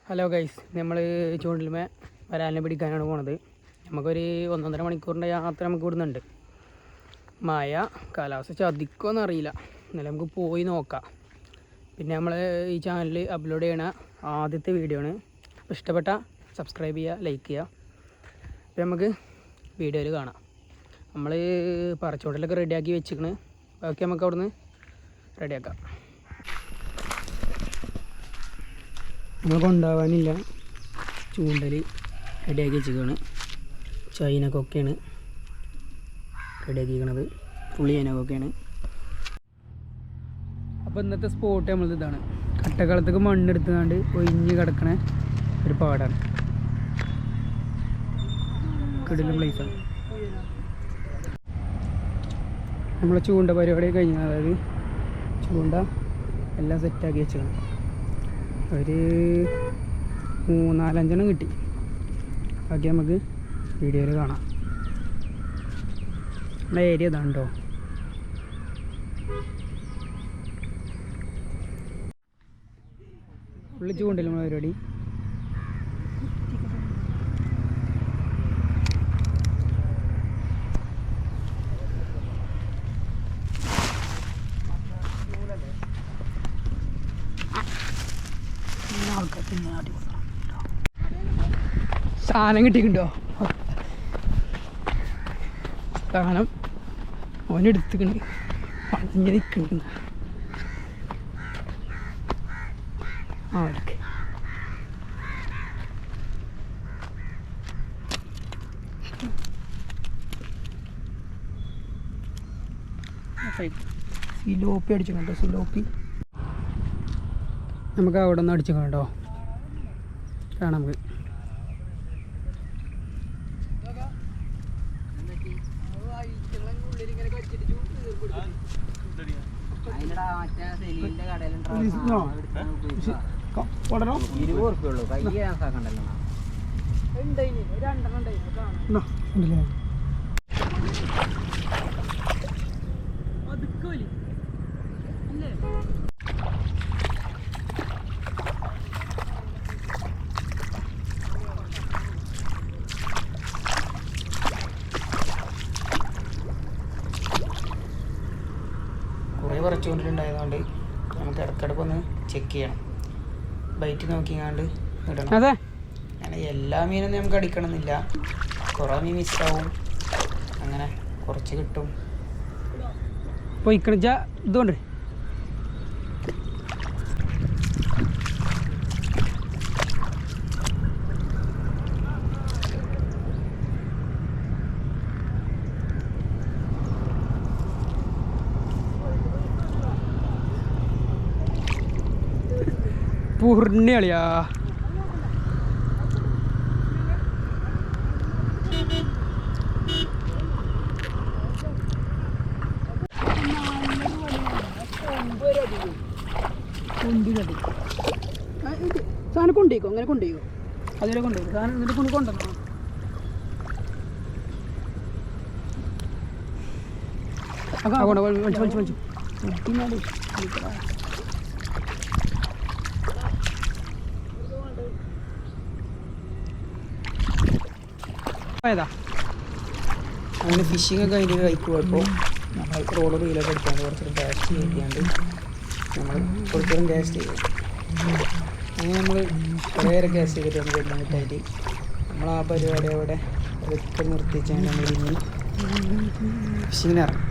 Hello guys, നമ്മൾ ചൂണ്ടലുമേ വരാലിനെ പിടിക്കാനാണ് പോണത്. നമുക്കൊരു 1.5 മണിക്കൂറിൻ്റെ യാത്ര നമുക്ക് ഇവിടുന്നുണ്ട്. മഴ കാലാവസ്ഥ ചതിക്കുമെന്ന് അറിയില്ല, എന്നാലും നമുക്ക് പോയി നോക്കാം. പിന്നെ നമ്മൾ ഈ ചാനലിൽ അപ്ലോഡ് ചെയ്യണ ആദ്യത്തെ വീഡിയോ ആണ്. അപ്പോൾ ഇഷ്ടപ്പെട്ട സബ്സ്ക്രൈബ് ചെയ്യുക, ലൈക്ക് ചെയ്യുക. അപ്പോൾ നമുക്ക് വീഡിയോയിൽ കാണാം. നമ്മൾ പറച്ചോണ്ടലൊക്കെ റെഡിയാക്കി വെച്ചിരിക്കണ്. ബാക്കി നമുക്ക് അവിടുന്ന് റെഡിയാക്കാം. നമ്മൾ കൊണ്ടുപോകാനില്ല, ചൂണ്ടൽ റെഡിയാക്കി വെച്ചിരിക്കുകയാണ്. ചൈനക്കൊക്കെയാണ് റെഡിയാക്കിയിരിക്കണത്, പുളി ചൈനക്കൊക്കെയാണ്. അപ്പോൾ ഇന്നത്തെ സ്പോട്ട് നമ്മളത് ഇതാണ്. കട്ടക്കളത്തേക്ക് മണ്ണെടുത്തുകൊണ്ട് ഒഴിഞ്ഞ് കിടക്കണ ഒരു പാടാണ്. കിടിലൻ പ്ലേസാണ്. നമ്മളെ ചൂണ്ട പരിപാടി കഴിഞ്ഞ, അതായത് ചൂണ്ട എല്ലാം സെറ്റാക്കി വെച്ചാണ്. ഒരു 3-4-5 കിട്ടി. ബാക്കി നമുക്ക് വീഡിയോയിൽ കാണാം. നമ്മുടെ ഏരിയ ഇതാണ്ടോ. ഫുള്ള് ചൂണ്ടല്ലോ നമ്മളെ പരിപാടി. സാധനം കിട്ടിയിട്ടുണ്ടോ? സാധനം ഓനെടുത്തിട്ടുണ്ട്, പഞ്ഞ് നിൽക്കുന്നുണ്ട്. ഓക്കെ, സിലോപ്പി അടിച്ചിട്ടുണ്ടോ? സിലോപ്പി നമുക്ക് അവിടെ നിന്ന് അടിച്ചിട്ടുണ്ടോ? കാണാം നമുക്ക്. കുറേ പറിച്ചുകൊണ്ടിട്ടുണ്ടായതുകൊണ്ട് നമുക്ക് ഇടയ്ക്കിടയ്ക്ക് ഒന്ന് ചെക്ക് ചെയ്യണം. ബൈറ്റ് നോക്കിങ്ങാണ്ട് ഇടണം. അതെ, അങ്ങനെ എല്ലാ മീനൊന്നും നമുക്ക് അടിക്കണമെന്നില്ല. കുറേ മീൻ മിസ്സാവും, അങ്ങനെ കുറച്ച് കിട്ടും. പോയിക്കണിച്ച ഇതുകൊണ്ട് പൂർണ്ണ കളിയാ. സാധനം കൊണ്ടേക്കോ, അങ്ങനെ കൊണ്ടേക്കോ, അതിലെ കൊണ്ടേക്കോ സാധനം. എന്നിട്ട് കൊണ്ടുവന്നോ. വലിച്ചു വലിച്ചു ഏതാ അങ്ങനെ ഫിഷിങ് ഒക്കെ അതിൻ്റെ കൈക്ക് പോയപ്പോൾ നമ്മൾ റോഡ് റീലൊക്കെ എടുക്കാണ്ട് കുറച്ചൊരു ടേസ്റ്റ് ചെയ്യിക്കാണ്ട് നമ്മൾ കുറച്ചൊരു ടേസ്റ്റ് ചെയ്യും. അങ്ങനെ നമ്മൾ കുറേ ഗ്യാസ് ചെയ്തിട്ട് വന്ന് വരുന്നതായിട്ട് നമ്മൾ ആ പരിപാടി അവിടെ അതൊക്കെ നിർത്തിച്ചാൽ നമ്മൾ ഇനി ഫിഷിങ്ങിനിറങ്ങും.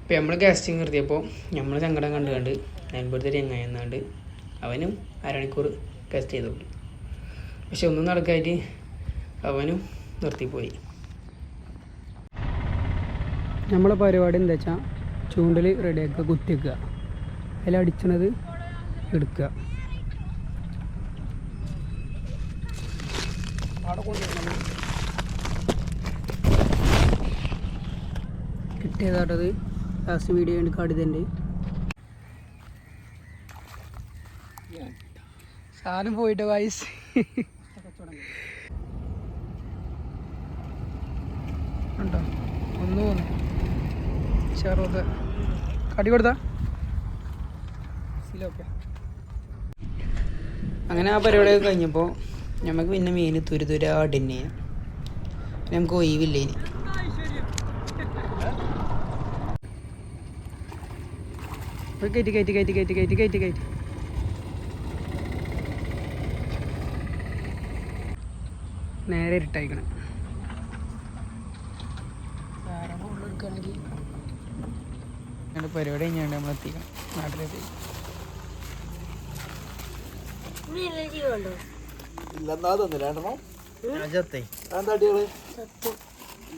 ഇപ്പം നമ്മൾ കാസ്റ്റിംഗ് നിർത്തിയപ്പോൾ നമ്മൾ സങ്കടം കണ്ടുകൊണ്ട് നൻപൂരത്തെ ചങ്ങായി എന്നാണ്ട് അവനും അരമണിക്കൂർ കാസ്റ്റ് ചെയ്തു. പക്ഷെ ഒന്നും നടക്കായിട്ട് അവനും നിർത്തിപ്പോയി. നമ്മളെ പരിപാടി എന്താ വെച്ചാൽ ചൂണ്ടൽ റെഡിയാക്കുക, കുത്തിക്കുക, അതിൽ അടിച്ചണത് എടുക്കുക. കിട്ടിയതാട്ടത് ലാസ്റ്റ് വീഡിയോ കണ്ട് കാട്ടിത്തന്നെ. സാധനം പോയിട്ട് വയസ്സ് ഉണ്ടോ ഒന്ന് പോന്നു ചെറുത് കടി കൊടുത്താ അങ്ങനെ ആ പരിപാടിയൊക്കെ കഴിഞ്ഞപ്പോൾ നമുക്ക് പിന്നെ മീൻ തുരുതുരാടിന്നെ നമുക്ക് ഒഴിവില്ല ഇനി കയറ്റി കയറ്റി കയറ്റി കയറ്റി കയറ്റി കയറ്റി കയറ്റി നേരെ ഇട്ടായിക്കണം എടുക്കുകയാണെങ്കിൽ ഞങ്ങളുടെ പരിപാടി കഴിഞ്ഞാണ്ട് നമ്മൾ എത്തിക്കണം നാട്ടിലെത്തി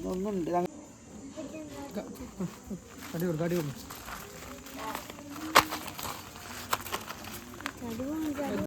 ഒന്നുണ്ട് കടി കൊടുക്കും കടി കൊടുക്കും